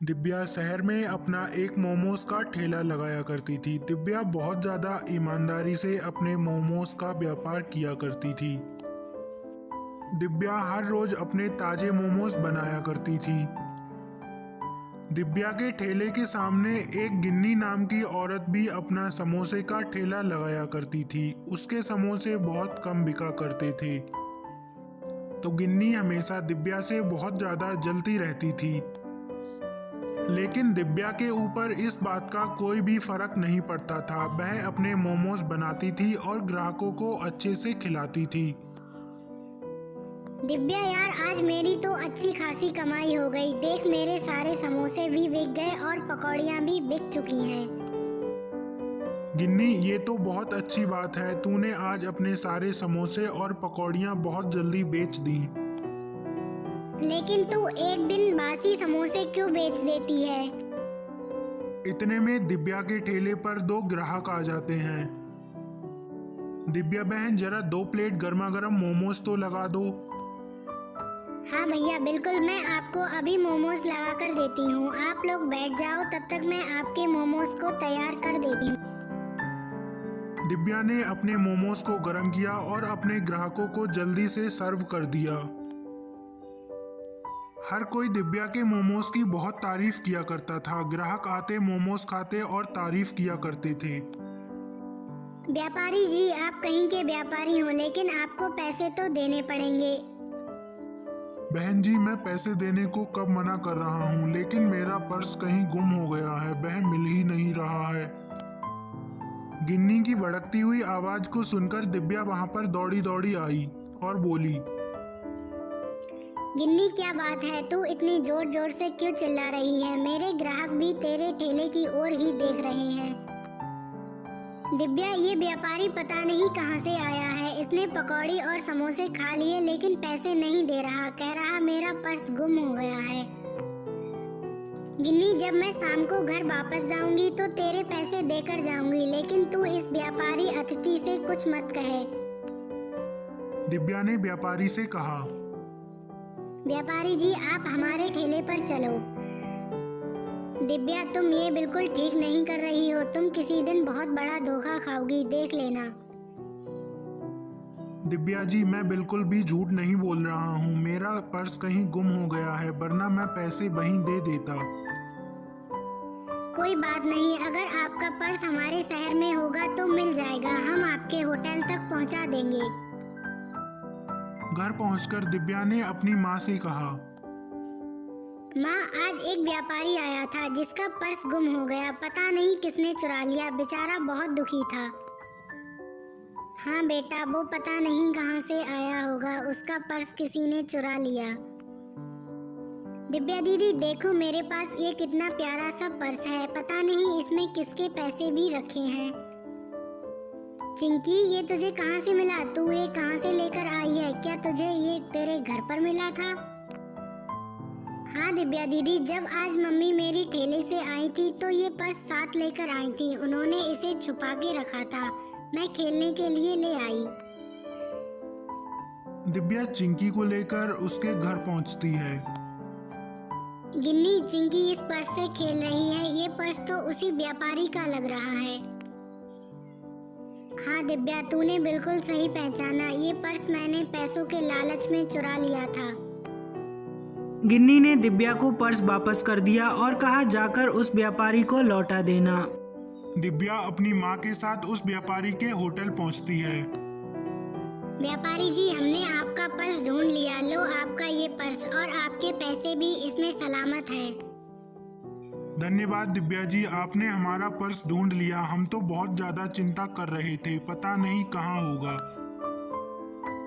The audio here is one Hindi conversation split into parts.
दिव्या शहर में अपना एक मोमोज का ठेला लगाया करती थी। दिव्या बहुत ज़्यादा ईमानदारी से अपने मोमोज का व्यापार किया करती थी। दिव्या हर रोज अपने ताजे मोमोज बनाया करती थी। दिव्या के ठेले के सामने एक गिन्नी नाम की औरत भी अपना समोसे का ठेला लगाया करती थी। उसके समोसे बहुत कम बिका करते थे, तो गिन्नी हमेशा दिव्या से बहुत ज़्यादा जलती रहती थी। लेकिन दिव्या के ऊपर इस बात का कोई भी फर्क नहीं पड़ता था। वह अपने मोमोज बनाती थी और ग्राहकों को अच्छे से खिलाती थी। दिव्या यार, आज मेरी तो अच्छी खासी कमाई हो गई। देख, मेरे सारे समोसे भी बिक गए और पकौड़ियाँ भी बिक चुकी हैं। गिन्नी, ये तो बहुत अच्छी बात है। तूने आज अपने सारे समोसे और पकौड़ियाँ बहुत जल्दी बेच दी। लेकिन तू एक दिन बासी समोसे क्यों बेच देती है? इतने में दिव्या के ठेले पर दो ग्राहक आ जाते हैं। दिव्या बहन, जरा 2 प्लेट गर्मा गर्म मोमोज तो लगा दो। हाँ भैया, बिल्कुल, मैं आपको अभी मोमोज लगा कर देती हूँ। आप लोग बैठ जाओ, तब तक मैं आपके मोमोज को तैयार कर देती हूँ। दिव्या ने अपने मोमोज को गर्म किया और अपने ग्राहकों को जल्दी से सर्व कर दिया। हर कोई दिव्या के मोमोज की बहुत तारीफ किया करता था। ग्राहक आते, मोमोज खाते और तारीफ किया करते थे। व्यापारी जी, आप कहीं के व्यापारी हो, लेकिन आपको पैसे तो देने पड़ेंगे। बहन जी, मैं पैसे देने को कब मना कर रहा हूँ, लेकिन मेरा पर्स कहीं गुम हो गया है। वह मिल ही नहीं रहा है। गिन्नी की भड़कती हुई आवाज को सुनकर दिव्या वहां पर दौड़ी दौड़ी आई और बोली, गिन्नी, क्या बात है? तू इतनी जोर जोर से क्यों चिल्ला रही है? मेरे ग्राहक भी तेरे ठेले की ओर ही देख रहे हैं। दिव्या, ये व्यापारी पता नहीं कहां से आया है। इसने पकौड़ी और समोसे खा लिए, लेकिन पैसे नहीं दे रहा। कह रहा मेरा पर्स गुम हो गया है। गिन्नी, जब मैं शाम को घर वापस जाऊंगी तो तेरे पैसे देकर जाऊंगी, लेकिन तू इस व्यापारी अतिथि से कुछ मत कहे। दिव्या ने व्यापारी से कहा। व्यापारी जी, आप हमारे ठेले पर चलो। दिव्या, तुम ये बिल्कुल ठीक नहीं कर रही हो। तुम किसी दिन बहुत बड़ा धोखा खाओगी, देख लेना। दिव्या जी, मैं बिल्कुल भी झूठ नहीं बोल रहा हूँ। मेरा पर्स कहीं गुम हो गया है, वरना मैं पैसे वहीं दे देता। कोई बात नहीं, अगर आपका पर्स हमारे शहर में होगा तो मिल जाएगा। हम आपके होटल तक पहुंचा देंगे। घर पहुंचकर दिव्या ने अपनी माँ से कहा, माँ, आज एक व्यापारी आया था जिसका पर्स गुम हो गया। पता नहीं किसने चुरा लिया। बेचारा बहुत दुखी था। हाँ बेटा, वो पता नहीं कहाँ से आया होगा। उसका पर्स किसी ने चुरा लिया। दिव्या दीदी, देखो मेरे पास ये कितना प्यारा सा पर्स है। पता नहीं इसमें किसके पैसे भी रखे हैं। चिंकी, ये तुझे कहाँ से मिला? तू ये कहाँ से लेकर आई है? क्या तुझे ये तेरे घर पर मिला था? हाँ दिव्या दीदी, जब आज मम्मी मेरी ठेले से आई थी तो ये पर्स साथ लेकर आई थी। उन्होंने इसे छुपा के रखा था। मैं खेलने के लिए ले आई। दिव्या चिंकी को लेकर उसके घर पहुंचती है। गिन्नी, चिंकी इस पर्स से खेल रही है। ये पर्स तो उसी व्यापारी का लग रहा है। हाँ दिव्या, तूने बिल्कुल सही पहचाना। ये पर्स मैंने पैसों के लालच में चुरा लिया था। गिन्नी ने दिव्या को पर्स वापस कर दिया और कहा, जाकर उस व्यापारी को लौटा देना। दिव्या अपनी माँ के साथ उस व्यापारी के होटल पहुंचती है। व्यापारी जी, हमने आपका पर्स ढूंढ लिया। लो आपका ये पर्स, और आपके पैसे भी इसमें सलामत हैं। धन्यवाद दिव्या जी, आपने हमारा पर्स ढूंढ लिया। हम तो बहुत ज्यादा चिंता कर रहे थे, पता नहीं कहाँ होगा।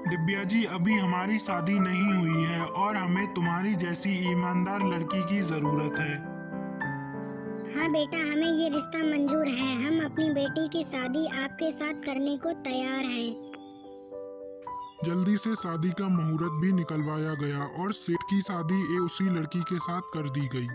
दिव्या जी, अभी हमारी शादी नहीं हुई है और हमें तुम्हारी जैसी ईमानदार लड़की की जरूरत है। हाँ बेटा, हमें ये रिश्ता मंजूर है। हम अपनी बेटी की शादी आपके साथ करने को तैयार हैं। जल्दी से शादी का मुहूर्त भी निकलवाया गया और सेठ की शादी उसी लड़की के साथ कर दी गई।